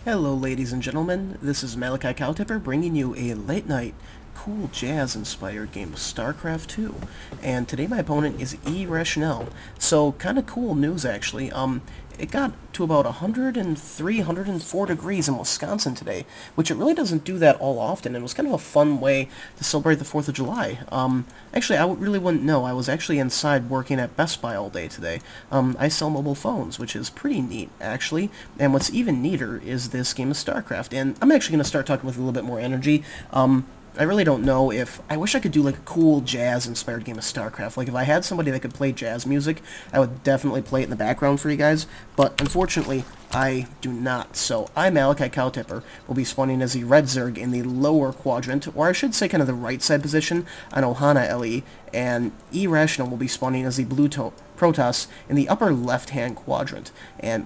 Hello ladies and gentlemen, this is Malikicowtipper bringing you a late night, cool jazz inspired game of StarCraft 2. And today my opponent is eRational. So kinda cool news actually. It got to about 103, 104 degrees in Wisconsin today, which it really doesn't do that all often, and it was kind of a fun way to celebrate the 4th of July. Actually, I really wouldn't know. I was actually inside working at Best Buy all day today. I sell mobile phones, which is pretty neat, actually, and what's even neater is this game of StarCraft, and I'm actually going to start talking with a little bit more energy. I really don't know if... I wish I could do, like, a cool jazz-inspired game of StarCraft. Like, if I had somebody that could play jazz music, I would definitely play it in the background for you guys. But, unfortunately, I do not. So, I, Malikicowtipper, will be spawning as the Red Zerg in the lower quadrant, or I should say kind of the right side position on Ohana LE, and eRational will be spawning as the Blue Protoss in the upper left-hand quadrant. And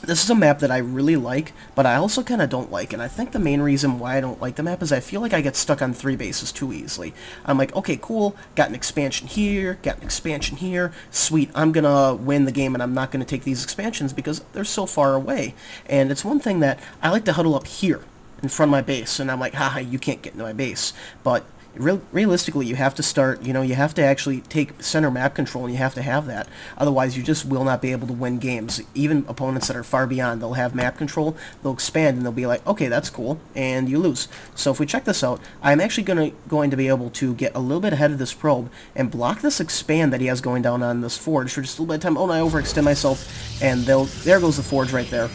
this is a map that I really like, but I also kind of don't like, and I think the main reason why I don't like the map is I feel like I get stuck on 3 bases too easily. I'm like, okay, cool, got an expansion here, got an expansion here, sweet, I'm gonna win the game and I'm not gonna take these expansions because they're so far away. And it's one thing that I like to huddle up here in front of my base, and I'm like, haha, you can't get into my base. But realistically, you have to start, you have to actually take center map control, and you have to have that. Otherwise, you just will not be able to win games. Even opponents that are far beyond, they'll have map control, they'll expand, and they'll be like, okay, that's cool, and you lose. So if we check this out, I'm actually going to be able to get a little bit ahead of this probe and block this expand that he has going down on this forge for just a little bit of time. Oh, no, I overextend myself, and there goes the forge right there.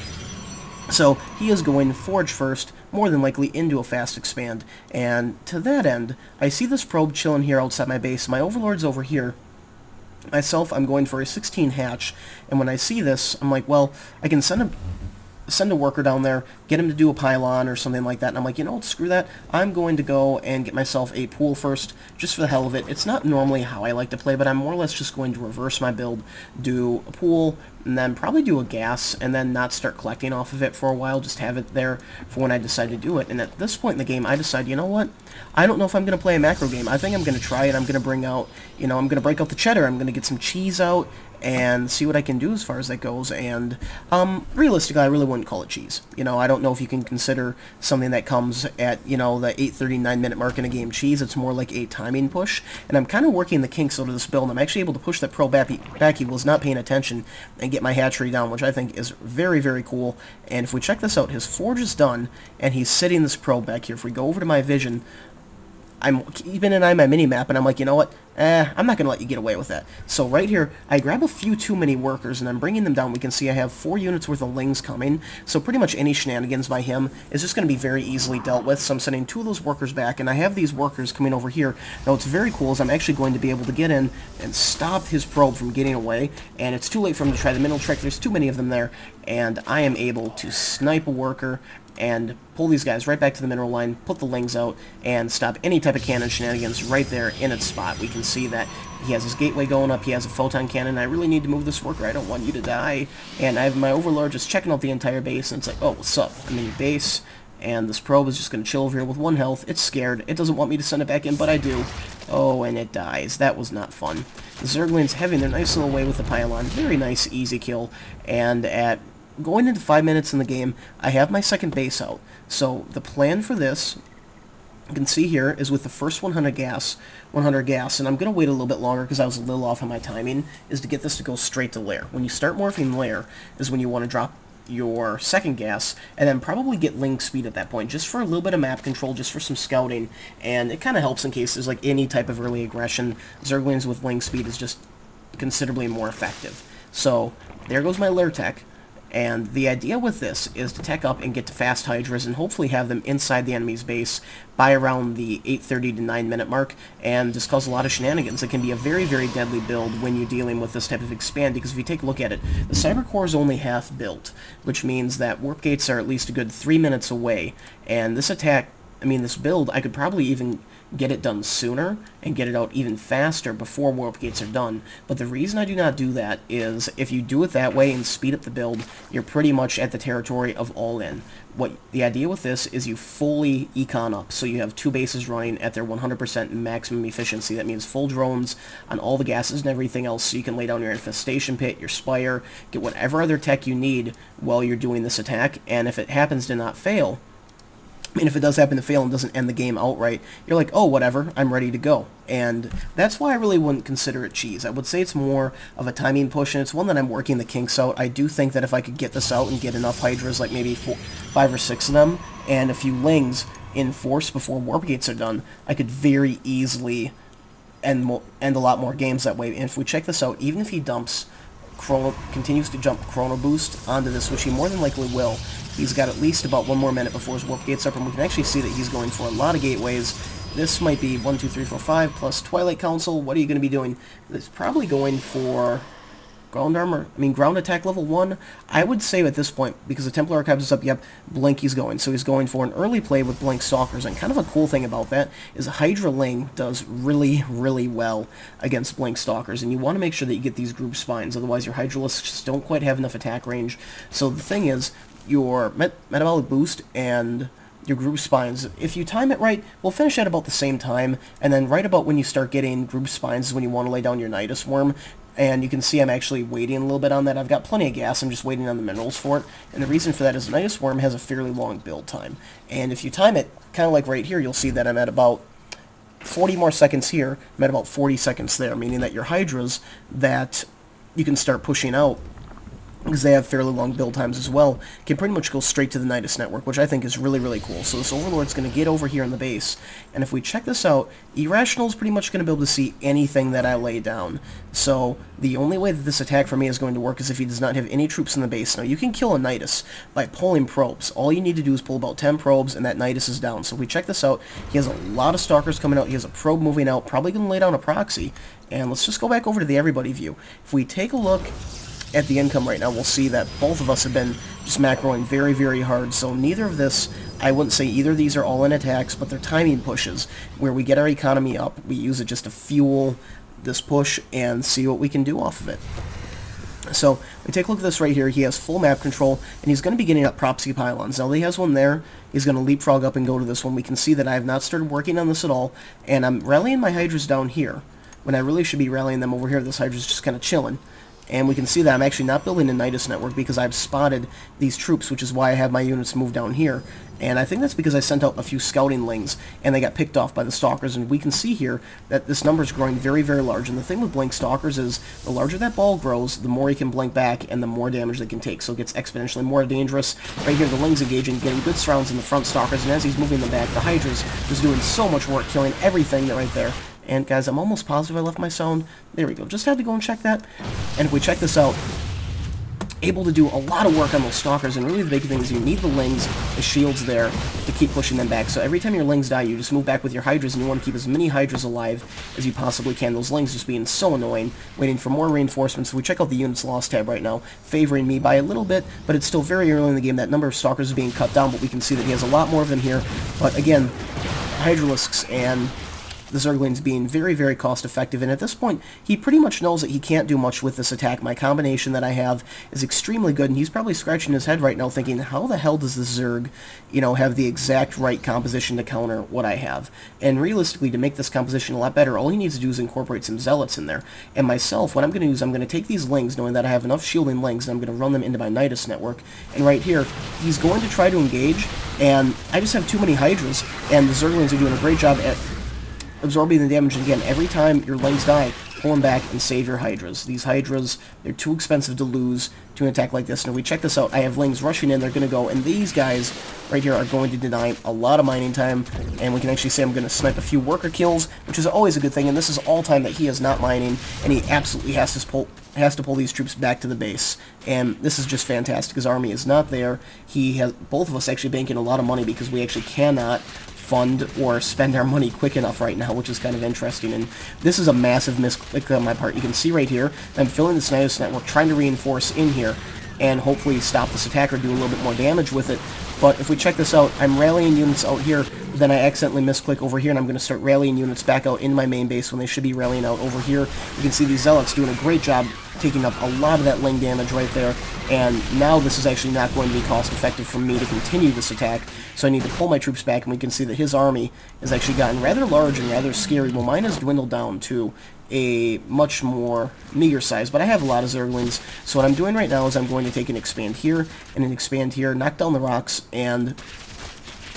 So he is going forge first, more than likely into a fast expand, and to that end, I see this probe chilling here outside my base. My overlord's over here. Myself, I'm going for a 16 hatch, and when I see this, I'm like, well, I can send a worker down there, get him to do a pylon or something like that, and I'm like, you know what, screw that, I'm going to go and get myself a pool first, just for the hell of it. It's not normally how I like to play, but I'm more or less just going to reverse my build, do a pool, and then probably do a gas, and then not start collecting off of it for a while, just have it there for when I decide to do it. And at this point in the game, I decide, you know what, I don't know if I'm going to play a macro game. I think I'm going to try it. I'm going to bring out, I'm going to break out the cheddar, I'm going to get some cheese out, and see what I can do as far as that goes. And realistically, I really wouldn't call it cheese. I don't know if you can consider something that comes at, the 8:39 minute mark in a game cheese. It's more like a timing push, and I'm kind of working the kinks out of this build. I'm actually able to push that pro back he was not paying attention and get my hatchery down, which I think is very, very cool. And if we check this out, his forge is done, and he's sitting this pro back here. If we go over to my vision, I'm keeping an eye on my mini-map, and I'm like, you know what, I'm not going to let you get away with that. So right here, I grab a few too many workers, and I'm bringing them down. We can see I have 4 units worth of lings coming, so pretty much any shenanigans by him is just going to be very easily dealt with. So I'm sending 2 of those workers back, and I have these workers coming over here. Now what's very cool is I'm actually going to be able to get in and stop his probe from getting away, and it's too late for him to try the middle trick. There's too many of them there, and I am able to snipe a worker and pull these guys right back to the mineral line, put the lings out, and stop any type of cannon shenanigans right there in its spot. We can see that he has his gateway going up, he has a photon cannon. I really need to move this worker, I don't want you to die. And I have my overlord just checking out the entire base, and it's like, oh, what's up? I'm in your base, and this probe is just going to chill over here with 1 health. It's scared, it doesn't want me to send it back in, but I do. Oh, and it dies. That was not fun. The Zerglings having their nice little way with the pylon. Very nice, easy kill, and at going into 5 minutes in the game, I have my second base out. So the plan for this, you can see here, is with the first 100 gas, and I'm going to wait a little bit longer because I was a little off on my timing, is to get this to go straight to lair. When you start morphing lair is when you want to drop your second gas, and then probably get ling speed at that point, just for a little bit of map control, just for some scouting, and it kind of helps in case there's like any type of early aggression. Zerglings with ling speed is just considerably more effective. So there goes my lair tech. And the idea with this is to tech up and get to fast hydras and hopefully have them inside the enemy's base by around the 8:30 to 9 minute mark and just cause a lot of shenanigans. It can be a very, very deadly build when you're dealing with this type of expand, because if you take a look at it, the cyber core is only half built, which means that warp gates are at least a good 3 minutes away, and this attack I mean, this build, I could probably even get it done sooner and get it out even faster before warp gates are done. But the reason I do not do that is if you do it that way and speed up the build, you're pretty much at the territory of all in. What the idea with this is you fully econ up, so you have 2 bases running at their 100% maximum efficiency. That means full drones on all the gases and everything else, so you can lay down your infestation pit, your spire, get whatever other tech you need while you're doing this attack, and if it happens to not fail, I mean, if it does happen to fail and doesn't end the game outright, you're like, oh, whatever, I'm ready to go. And that's why I really wouldn't consider it cheese. I would say it's more of a timing push, and it's one that I'm working the kinks out. I do think that if I could get this out and get enough Hydras, like maybe 5 or 6 of them, and a few Lings in force before warp gates are done, I could very easily end a lot more games that way. And if we check this out, even if he continues to jump Chrono Boost onto this, which he more than likely will, he's got at least about 1 more minute before his warp gates up, and we can actually see that he's going for a lot of gateways. This might be 1, 2, 3, 4, 5 plus Twilight Council. What are you going to be doing? It's probably going for ground armor. I mean, ground attack level 1. I would say at this point, because the Templar Archives is up, yep, Blink he's going. So he's going for an early play with Blink Stalkers, and kind of a cool thing about that is Hydra Ling does really, really well against Blink Stalkers, and you want to make sure that you get these group spines, otherwise your Hydralisks just don't quite have enough attack range. So the thing is, your metabolic boost and your group spines, if you time it right, will finish at about the same time, and then right about when you start getting group spines is when you want to lay down your Nidus Worm. And you can see I'm actually waiting a little bit on that. I've got plenty of gas, I'm just waiting on the minerals for it. And the reason for that is Nidus Worm has a fairly long build time. And if you time it, kind of like right here, you'll see that I'm at about 40 more seconds here, I'm at about 40 seconds there, meaning that your Hydras that you can start pushing out, because they have fairly long build times as well, can pretty much go straight to the Nidus network, which I think is really, really cool. So this Overlord's going to get over here in the base, and if we check this out, eRational is pretty much going to be able to see anything that I lay down. So the only way that this attack for me is going to work is if he does not have any troops in the base. Now, you can kill a Nidus by pulling probes. All you need to do is pull about 10 probes, and that Nidus is down. So if we check this out, he has a lot of Stalkers coming out, he has a probe moving out, probably going to lay down a proxy, and let's just go back over to the everybody view. If we take a look at the income right now, we'll see that both of us have been just macroing very, very hard. So neither of this, I wouldn't say either of these are all-in attacks, but they're timing pushes, where we get our economy up, we use it just to fuel this push and see what we can do off of it. So we take a look at this right here. He has full map control, and he's going to be getting up proxy pylons. Now he has one there. He's going to leapfrog up and go to this one. We can see that I have not started working on this at all, and I'm rallying my Hydras down here, when I really should be rallying them over here. This Hydra's just kind of chilling. And we can see that I'm actually not building a Nidus network because I've spotted these troops, which is why I have my units move down here. And I think that's because I sent out a few scouting lings, and they got picked off by the Stalkers. And we can see here that this number is growing very, very large. And the thing with Blink Stalkers is the larger that ball grows, the more he can blink back, and the more damage they can take. So it gets exponentially more dangerous. Right here, the lings engaging, getting good surrounds in the front Stalkers, and as he's moving them back, the Hydras is doing so much work, killing everything right there. And guys, I'm almost positive I left my sound. There we go. Just had to go and check that. And if we check this out, able to do a lot of work on those Stalkers, and really the big thing is you need the lings, the shields there, to keep pushing them back. So every time your lings die, you just move back with your Hydras, and you want to keep as many Hydras alive as you possibly can. Those lings just being so annoying, waiting for more reinforcements. If we check out the units lost tab right now, favoring me by a little bit, but it's still very early in the game. That number of Stalkers is being cut down, but we can see that he has a lot more of them here. But again, Hydralisks and the Zerglings being very, very cost-effective, and at this point, he pretty much knows that he can't do much with this attack. My combination that I have is extremely good, and he's probably scratching his head right now thinking, how the hell does this Zerg, have the exact right composition to counter what I have? And realistically, to make this composition a lot better, all he needs to do is incorporate some Zealots in there. And myself, what I'm going to do is I'm going to take these Lings, knowing that I have enough shielding Lings, and I'm going to run them into my Nidus network. And right here, he's going to try to engage, and I just have too many Hydras, and the Zerglings are doing a great job at absorbing the damage. Again, every time your Lings die, pull them back and save your Hydras. These Hydras, they're too expensive to lose to an attack like this. And if we check this out, I have Lings rushing in, they're going to go, and these guys right here are going to deny a lot of mining time, and we can actually say I'm going to snipe a few worker kills, which is always a good thing, and this is all time that he is not mining, and he absolutely has to pull these troops back to the base. And this is just fantastic. His army is not there. He has both of us actually banking a lot of money because we actually cannot fund or spend our money quick enough right now, which is kind of interesting. And this is a massive misclick on my part. You can see right here, I'm filling this Nidus network, trying to reinforce in here, and hopefully stop this attacker, do a little bit more damage with it. But if we check this out, I'm rallying units out here, then I accidentally misclick over here, and I'm going to start rallying units back out in my main base when they should be rallying out over here. You can see these Zealots doing a great job taking up a lot of that Ling damage right there, and now this is actually not going to be cost effective for me to continue this attack, so I need to pull my troops back, and we can see that his army has actually gotten rather large and rather scary, while mine has dwindled down to a much more meager size, but I have a lot of Zerglings, so what I'm doing right now is I'm going to take an expand here, and an expand here, knock down the rocks, and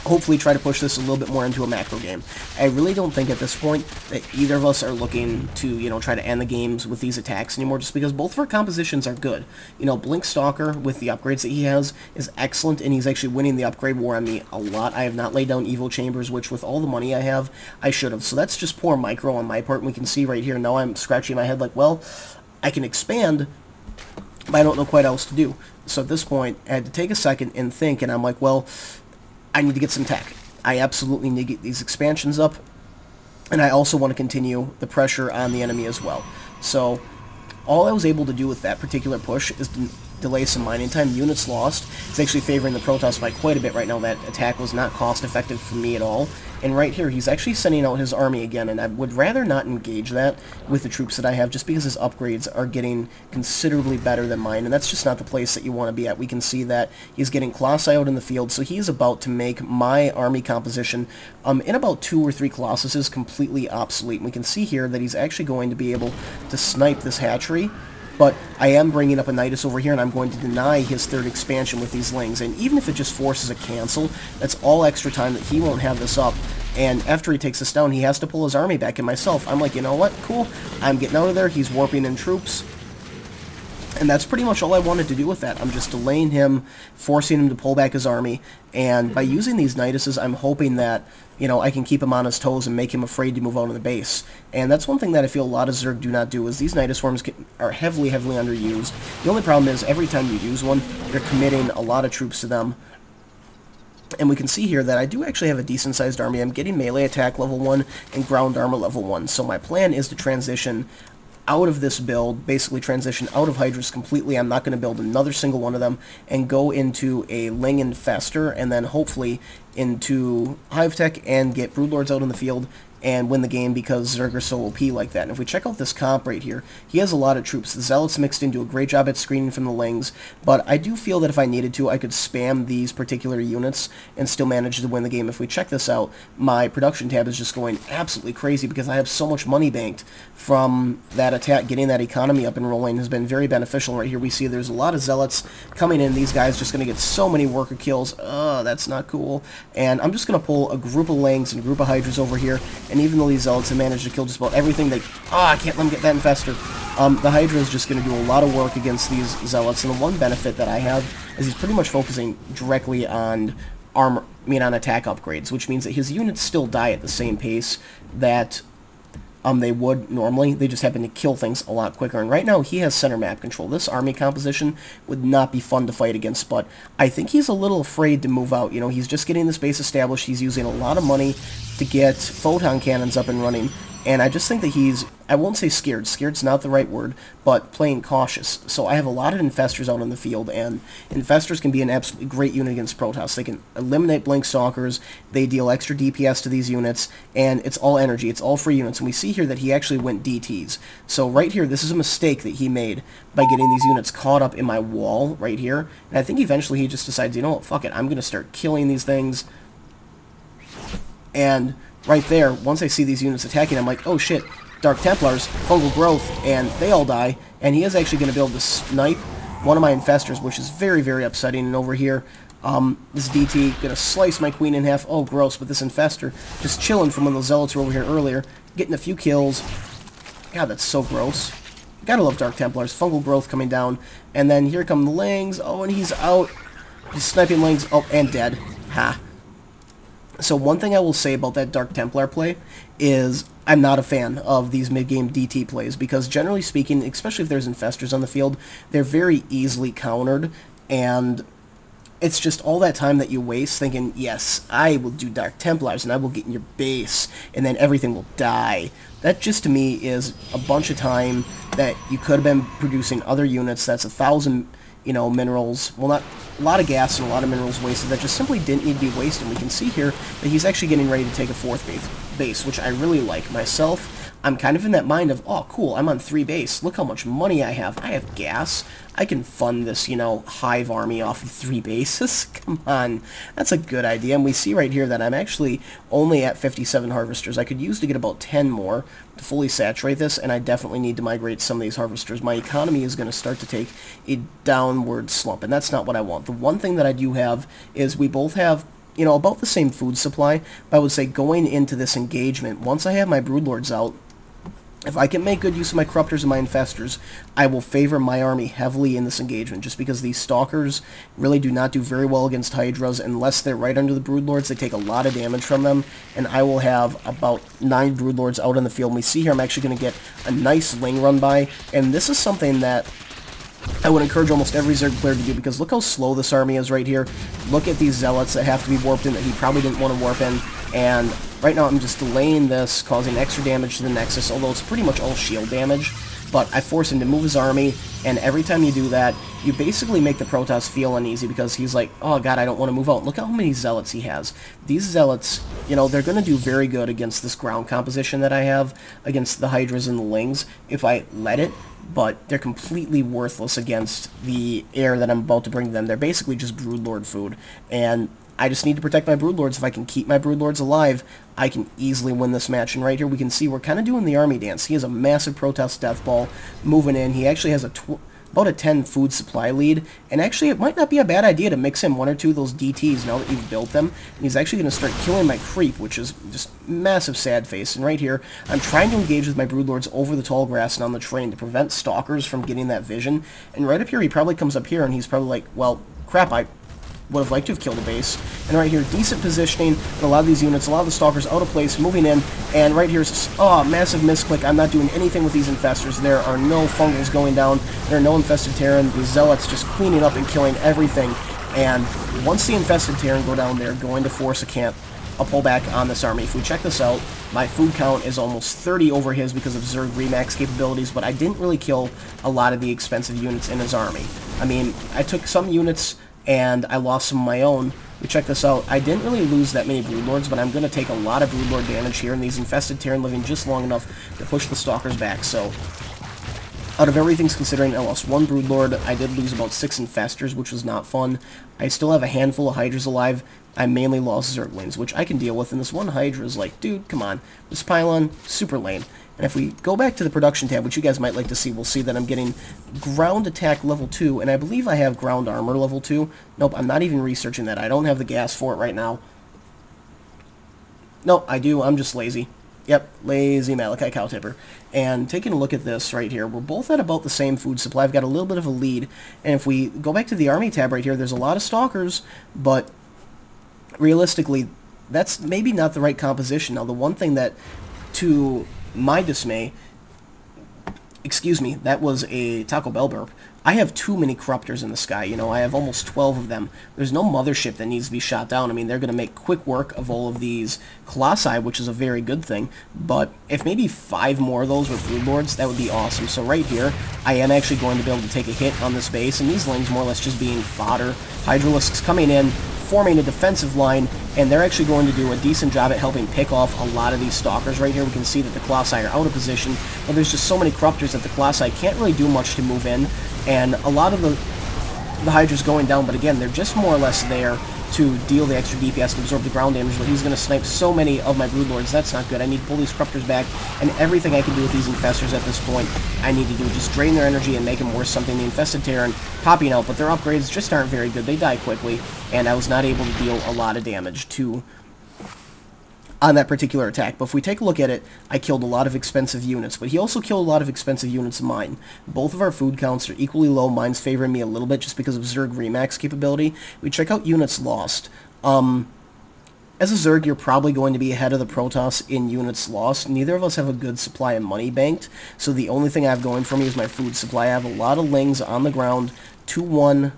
hopefully try to push this a little bit more into a macro game. I really don't think at this point that either of us are looking to, try to end the games with these attacks anymore, just because both of our compositions are good. Blink Stalker, with the upgrades that he has, is excellent, and he's actually winning the upgrade war on me a lot. I have not laid down Evil Chambers, which with all the money I have, I should have. So that's just poor micro on my part, and we can see right here, now I'm scratching my head like, well, I can expand, but I don't know quite what else to do. So at this point, I had to take a second and think, and I'm like, well, I need to get some tech. I absolutely need to get these expansions up, and I also want to continue the pressure on the enemy as well. So all I was able to do with that particular push is delay some mining time. Units lost. It's actually favoring the Protoss by quite a bit right now. That attack was not cost effective for me at all. And right here, he's actually sending out his army again, and I would rather not engage that with the troops that I have, just because his upgrades are getting considerably better than mine, and that's just not the place that you want to be at. We can see that he's getting Colossi out in the field, so he's about to make my army composition in about 2 or 3 Colossuses completely obsolete. And we can see here that he's actually going to be able to snipe this hatchery, but I am bringing up a Nidus over here, and I'm going to deny his 3rd expansion with these Lings. And even if it just forces a cancel, that's all extra time that he won't have this up. And after he takes us down, he has to pull his army back. And myself, I'm like, you know what? Cool. I'm getting out of there. He's warping in troops. And that's pretty much all I wanted to do with that. I'm just delaying him, forcing him to pull back his army, and by using these Niduses, I'm hoping that, I can keep him on his toes and make him afraid to move out of the base. And that's one thing that I feel a lot of Zerg do not do, is these Nidus Swarms are heavily, heavily underused. The only problem is, every time you use one, you're committing a lot of troops to them. And we can see here that I do actually have a decent-sized army. I'm getting melee attack level 1 and ground armor level 1. So my plan is to transition out of this build, basically transition out of Hydras completely. I'm not going to build another single one of them, and go into a Ling Infestor, and then hopefully into Hive Tech and get Broodlords out in the field and win the game, because Zerg are so OP like that. And if we check out this comp right here, he has a lot of troops. The Zealots mixed in do a great job at screening from the Lings, but I do feel that if I needed to, I could spam these particular units and still manage to win the game. If we check this out, my production tab is just going absolutely crazy, because I have so much money banked from that attack. Getting that economy up and rolling has been very beneficial. Right here we see there's a lot of Zealots coming in. These guys just going to get so many worker kills. That's not cool. And I'm just going to pull a group of Lings and a group of Hydras over here. And even though these Zealots have managed to kill just about everything, I can't let them get that Infestor. The Hydra is just going to do a lot of work against these Zealots, and the one benefit that I have is he's pretty much focusing directly on on attack upgrades, which means that his units still die at the same pace that they would normally. They just happen to kill things a lot quicker. And right now, he has center map control. This army composition would not be fun to fight against, but I think he's a little afraid to move out. He's just getting this base established. He's using a lot of money to get photon cannons up and running. And I just think that he's, I won't say scared, scared's not the right word, but playing cautious. So I have a lot of Infestors out in the field, and Infestors can be an absolutely great unit against Protoss. They can eliminate Blink Stalkers, they deal extra DPS to these units, and it's all energy, it's all free units. And we see here that he actually went DTs. So right here, this is a mistake that he made by getting these units caught up in my wall right here. And I think eventually he just decides, you know what, fuck it, I'm going to start killing these things. And right there, once I see these units attacking, I'm like, oh shit, Dark Templars, Fungal Growth, and they all die, and he is actually going to be able to snipe one of my Infestors, which is very, very upsetting. And over here, this DT going to slice my Queen in half. Oh, gross, but this Infestor just chilling from when those Zealots were over here earlier, getting a few kills. God, that's so gross. Gotta love Dark Templars. Fungal Growth coming down, and then here come the Lings. Oh, and he's out. He's sniping Lings. Oh, and dead. Ha. So one thing I will say about that Dark Templar play is I'm not a fan of these mid-game DT plays, because generally speaking, especially if there's Infestors on the field, they're very easily countered, and it's just all that time that you waste thinking, yes, I will do Dark Templars, and I will get in your base, and then everything will die. That just, to me, is a bunch of time that you could have been producing other units. That's 1,000 you know, minerals, well, not a lot of gas and a lot of minerals wasted that just simply didn't need to be wasted. We can see here that he's actually getting ready to take a 4th base, which I really like. Myself, I'm kind of in that mind of, oh, cool, I'm on 3 base. Look how much money I have. I have gas. I can fund this, you know, hive army off of 3 bases. Come on. That's a good idea. And we see right here that I'm actually only at 57 harvesters. I could use to get about 10 more to fully saturate this, and I definitely need to migrate some of these harvesters. My economy is going to start to take a downward slump, and that's not what I want. The one thing that I do have is we both have, you know, about the same food supply, but I would say going into this engagement, once I have my broodlords out, if I can make good use of my corruptors and my infestors, I will favor my army heavily in this engagement, just because these stalkers really do not do very well against hydras unless they're right under the broodlords. They take a lot of damage from them, and I will have about 9 broodlords out in the field. And we see here I'm actually going to get a nice ling run by, and this is something that I would encourage almost every Zerg player to do, because look how slow this army is right here. Look at these zealots that have to be warped in that he probably didn't want to warp in, and right now I'm just delaying this, causing extra damage to the Nexus, although it's pretty much all shield damage. But I force him to move his army, and every time you do that, you basically make the Protoss feel uneasy, because he's like, oh god, I don't want to move out. Look how many zealots he has. These zealots, you know, they're going to do very good against this ground composition that I have, against the hydras and the lings, if I let it, but they're completely worthless against the air that I'm about to bring to them. They're basically just broodlord food, and I just need to protect my broodlords. If I can keep my broodlords alive, I can easily win this match. And right here we can see we're kind of doing the army dance. He has a massive Protoss death ball moving in. He actually has about a 10 food supply lead, and actually it might not be a bad idea to mix in 1 or 2 of those DTs now that you've built them. And he's actually going to start killing my creep, which is just massive sad face. And right here I'm trying to engage with my broodlords over the tall grass and on the terrain to prevent stalkers from getting that vision. And right up here he probably comes up here and he's probably like, well, crap, I would have liked to have killed a base. And right here, decent positioning, and a lot of these units, a lot of the stalkers out of place, moving in, and right here's, oh, massive misclick. I'm not doing anything with these infestors. There are no fungals going down. There are no infested Terran. The zealots just cleaning up and killing everything. And once the infested Terran go down, they're going to force a pullback on this army. If we check this out, my food count is almost 30 over his because of Zerg Remax capabilities, but I didn't really kill a lot of the expensive units in his army. I mean, I took some units and I lost some of my own. We check this out. I didn't really lose that many broodlords, but I'm going to take a lot of broodlord damage here, and these infested Terran living just long enough to push the stalkers back. So, out of everything's considering, I lost 1 broodlord. I did lose about 6 infestors, which was not fun. I still have a handful of hydras alive. I mainly lost zerglings, which I can deal with, and this one hydra is like, dude, come on. This pylon, super lame. And if we go back to the production tab, which you guys might like to see, we'll see that I'm getting ground attack level 2, and I believe I have ground armor level 2. Nope, I'm not even researching that. I don't have the gas for it right now. Nope, I do. I'm just lazy. Yep, lazy Malikicowtipper. And taking a look at this right here, we're both at about the same food supply. I've got a little bit of a lead. And if we go back to the army tab right here, there's a lot of stalkers, but realistically, that's maybe not the right composition. Now, the one thing that, to my dismay, excuse me, that was a Taco Bell burp. I have too many corruptors in the sky, you know, I have almost 12 of them. There's no mothership that needs to be shot down. I mean, they're going to make quick work of all of these colossi, which is a very good thing, but if maybe 5 more of those were broodlords, that would be awesome. So right here, I am actually going to be able to take a hit on this base, and these lings more or less just being fodder. Hydralisks coming in, forming a defensive line, and they're actually going to do a decent job at helping pick off a lot of these stalkers. Right here we can see that the colossi are out of position, but there's just so many corruptors that the colossi can't really do much to move in, and a lot of the hydras going down, but again, they're just more or less there to deal the extra DPS and absorb the ground damage, but he's going to snipe so many of my broodlords. That's not good. I need to pull these corruptors back, and everything I can do with these infestors at this point, I need to do. Just drain their energy and make them worth something. The infested Terran popping out, but their upgrades just aren't very good. They die quickly, and I was not able to deal a lot of damage on that particular attack. But if we take a look at it, I killed a lot of expensive units, but he also killed a lot of expensive units of mine. Both of our food counts are equally low. Mine's favoring me a little bit just because of Zerg Remax capability. We check out units lost. As a Zerg, you're probably going to be ahead of the Protoss in units lost. Neither of us have a good supply of money banked, so the only thing I have going for me is my food supply. I have a lot of lings on the ground, 2-1,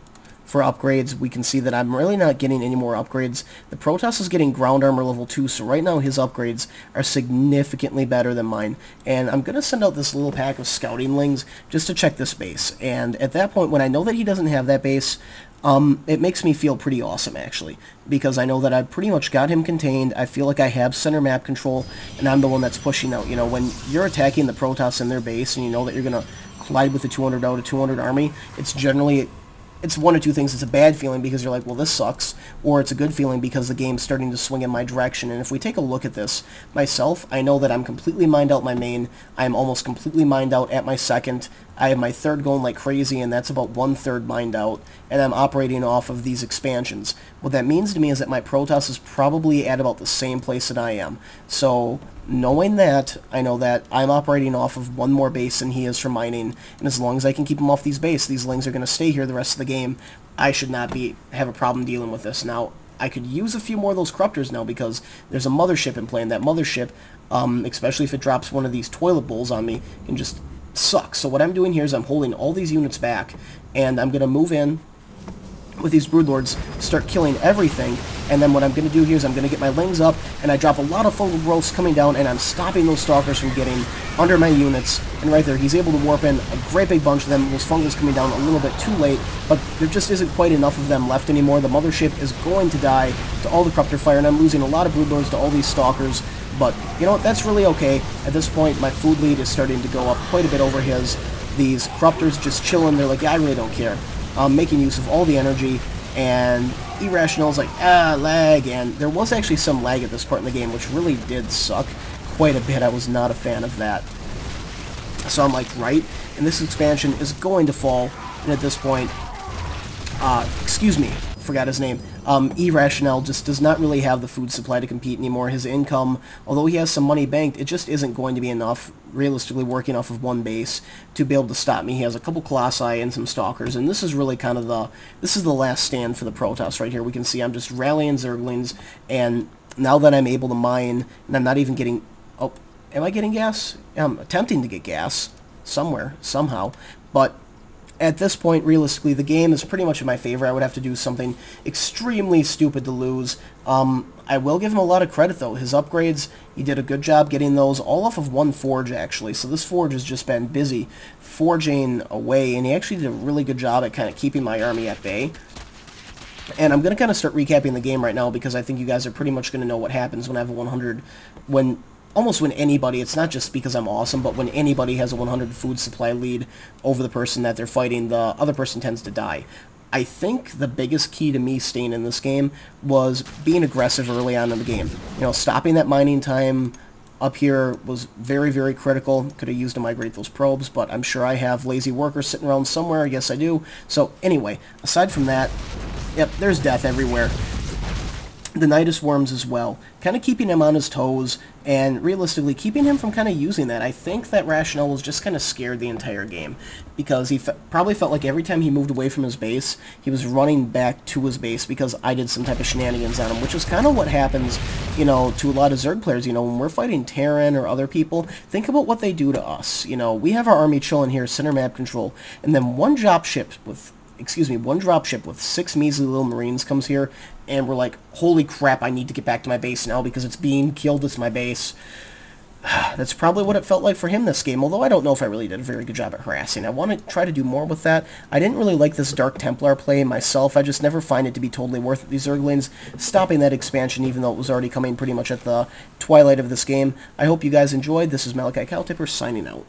for upgrades, we can see that I'm really not getting any more upgrades. The Protoss is getting ground armor level 2, so right now his upgrades are significantly better than mine. And I'm going to send out this little pack of scouting lings just to check this base. And at that point, when I know that he doesn't have that base, it makes me feel pretty awesome, actually, because I know that I've pretty much got him contained. I feel like I have center map control, and I'm the one that's pushing out. You know, when you're attacking the Protoss in their base, and you know that you're going to collide with the 200 out of 200 army, it's generally... it's one of two things. It's a bad feeling because you're like, well, this sucks, or it's a good feeling because the game's starting to swing in my direction. And if we take a look at this, myself, I know that I'm completely mined out my main. I'm almost completely mined out at my second. I have my third going like crazy, and that's about 1/3 mined out, and I'm operating off of these expansions. What that means to me is that my Protoss is probably at about the same place that I am. So, knowing that, I know that I'm operating off of one more base than he is for mining, and as long as I can keep him off these bases, these lings are going to stay here the rest of the game. I should not have a problem dealing with this. Now, I could use a few more of those corruptors now because there's a mothership in play, and that mothership, especially if it drops one of these toilet bowls on me, can just suck. So what I'm doing here is I'm holding all these units back, and I'm going to move in with these broodlords, start killing everything, and then what I'm going to do here is I'm going to get my lings up, and I drop a lot of fungal growths coming down, and I'm stopping those stalkers from getting under my units, and right there, he's able to warp in a great big bunch of them. Those fungals coming down a little bit too late, but there just isn't quite enough of them left anymore. The mothership is going to die to all the corruptor fire, and I'm losing a lot of broodlords to all these stalkers, but you know what, that's really okay. At this point, my food lead is starting to go up quite a bit over his. These corruptors just chilling, they're like, yeah, I really don't care. Making use of all the energy, and eRational is like, lag, and there was actually some lag at this part in the game, which really did suck quite a bit. I was not a fan of that. So I'm like, right, and this expansion is going to fall, and at this point, excuse me, forgot his name, eRational just does not really have the food supply to compete anymore. His income, although he has some money banked, it just isn't going to be enough, realistically working off of one base, to be able to stop me. He has a couple Colossi and some Stalkers, and this is really kind of the last stand for the Protoss right here. We can see I'm just rallying Zerglings, and now that I'm able to mine, and I'm not even getting, oh, am I getting gas? I'm attempting to get gas somewhere, somehow, but at this point, realistically, the game is pretty much in my favor. I would have to do something extremely stupid to lose. I will give him a lot of credit, though. His upgrades, he did a good job getting those all off of one forge, actually. So this forge has just been busy forging away, and he actually did a really good job at kind of keeping my army at bay. And I'm going to kind of start recapping the game right now because I think you guys are pretty much going to know what happens when I have a 100, almost when anybody, it's not just because I'm awesome, but when anybody has a 100 food supply lead over the person that they're fighting, the other person tends to die. I think the biggest key to me staying in this game was being aggressive early on in the game. You know, stopping that mining time up here was very, very critical. Could have used to migrate those probes, but I'm sure I have lazy workers sitting around somewhere. Yes, I do. So anyway, aside from that, yep, there's death everywhere. The Nidus Worms as well, kind of keeping him on his toes, and realistically keeping him from kind of using that. I think that Rational was just kind of scared the entire game, because he probably felt like every time he moved away from his base, he was running back to his base because I did some type of shenanigans on him, which is kind of what happens, you know, to a lot of Zerg players. You know, when we're fighting Terran or other people, think about what they do to us. You know, we have our army chilling here, center map control, and then one dropship with 6 measly little Marines comes here, and we're like, holy crap, I need to get back to my base now because it's being killed. It's my base. That's probably what it felt like for him this game, although I don't know if I really did a very good job at harassing. I want to try to do more with that. I didn't really like this Dark Templar play myself. I just never find it to be totally worth it. These Zerglings stopping that expansion, even though it was already coming pretty much at the twilight of this game. I hope you guys enjoyed. This is Malikicowtipper signing out.